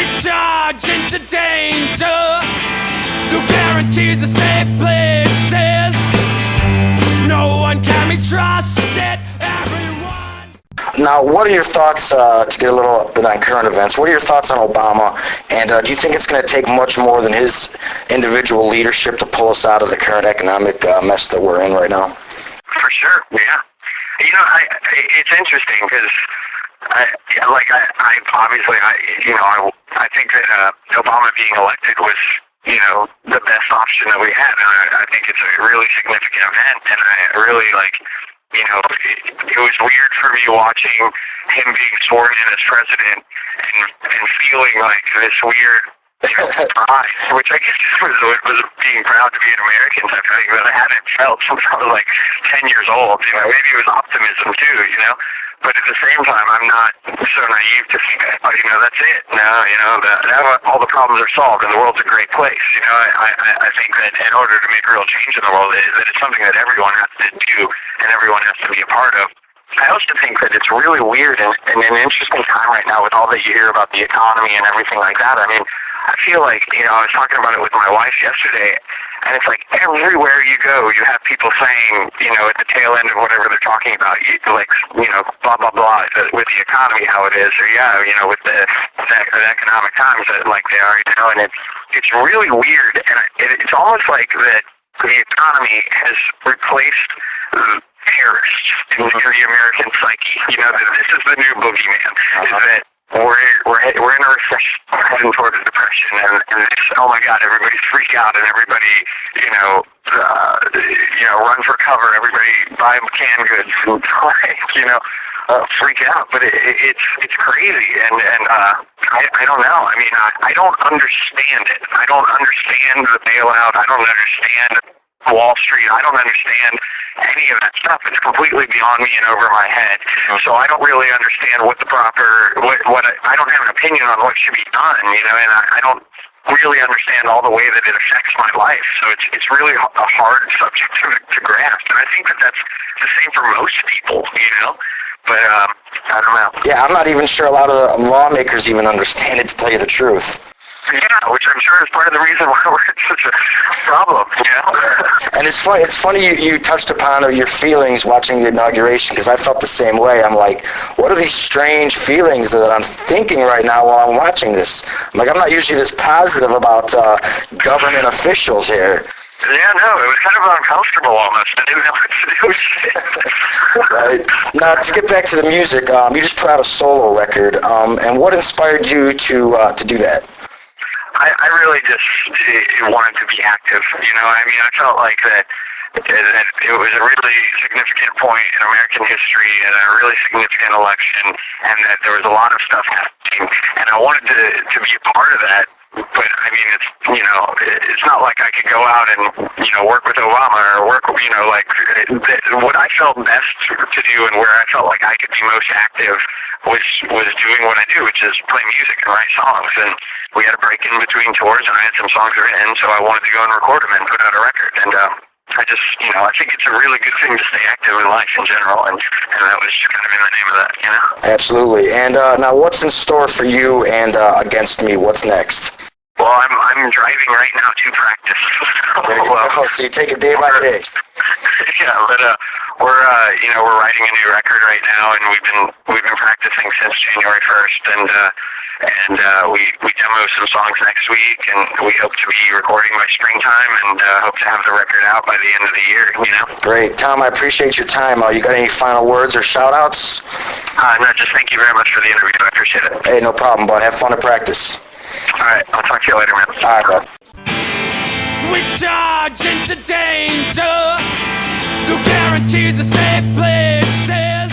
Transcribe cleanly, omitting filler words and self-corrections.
We charge into danger. No guarantees of safe places. No one can be trusted. Everyone. Now, what are your thoughts, to get a little bit on current events, what are your thoughts on Obama, and do you think it's going to take much more than his individual leadership to pull us out of the current economic mess that we're in right now? For sure, yeah. You know, it's interesting because I think that Obama being elected was, you know, the best option that we had, and I think it's a really significant event, and I really, like, you know, it was weird for me watching him being sworn in as president and feeling like this weird, you know, pride, which I guess was being proud to be an American type of thing that I hadn't felt since I was like 10 years old. You know, maybe it was optimism too, you know. But at the same time, I'm not so naive to think, oh, you know, that's it. No, you know, that all the problems are solved and the world's a great place. You know, I think that in order to make real change in the world, that it's something that everyone has to do and everyone has to be a part of. I also think that it's really weird and an interesting time right now with all that you hear about the economy and everything like that. I mean, I feel like, you know, I was talking about it with my wife yesterday, and it's like everywhere you go, you have people saying, you know, at the tail end of whatever they're talking about, like, you know, blah, blah, blah, with the economy, how it is, or, yeah, you know, with the economic times that, like, they are, you know, and it's really weird, and it's almost like that the economy has replaced terrorists in the American psyche. You know, that this is the new boogeyman, is that we're in a recession, we're heading toward a depression, and this, oh my God, everybody's freak out, and everybody, you know, run for cover, everybody buy canned goods, and you know, freak out. But it's crazy, and I don't know. I mean, I don't understand it. I don't understand the bailout. I don't understand Wall Street. I don't understand any of that stuff. It's completely beyond me and over my head. So I don't really understand what the proper, I don't have an opinion on what should be done, you know, and I don't really understand all the way that it affects my life. So it's really a hard subject to grasp. And I think that that's the same for most people, you know. But I don't know. Yeah, I'm not even sure a lot of the lawmakers even understand it, to tell you the truth. Yeah, which I'm sure is part of the reason why we're in such a problem, you know? And it's funny you touched upon your feelings watching the inauguration, because I felt the same way. I'm like, what are these strange feelings that I'm thinking right now while I'm watching this? I'm like, I'm not usually this positive about government officials here. Yeah, no, it was kind of uncomfortable almost. I didn't know what to do with it. Right. Now, to get back to the music, you just put out a solo record, and what inspired you to do that? I really just wanted to be active, you know. I mean, I felt like that it was a really significant point in American history and a really significant election, and that there was a lot of stuff happening, and I wanted to be a part of that. But I mean, it's, you know, it's not like I could go out and, you know, work with Obama or work, you know, like what I felt best to do and where I felt like I could be most active was doing what I do, which is play music and write songs. And we had a break in between tours, and I had some songs written, so I wanted to go and record them and put out a record. And I just, you know, I think it's a really good thing to stay active in life in general, and that was kind of in the name of that, you know? Absolutely. And now what's in store for you and Against Me? What's next? Well, I'm driving right now to practice. So you take it day by day. Yeah, but we're writing a new record right now, and we've been practicing since January 1st, and we demo some songs next week, and we hope to be recording by springtime, and hope to have the record out by the end of the year, you know? Great. Tom, I appreciate your time. You got any final words or shout-outs? No, just thank you very much for the interview. I appreciate it. Hey, no problem, bud. Have fun at practice. All right, I'll talk to you later, man. All right, bro. We charge into danger. No guarantees of safe places.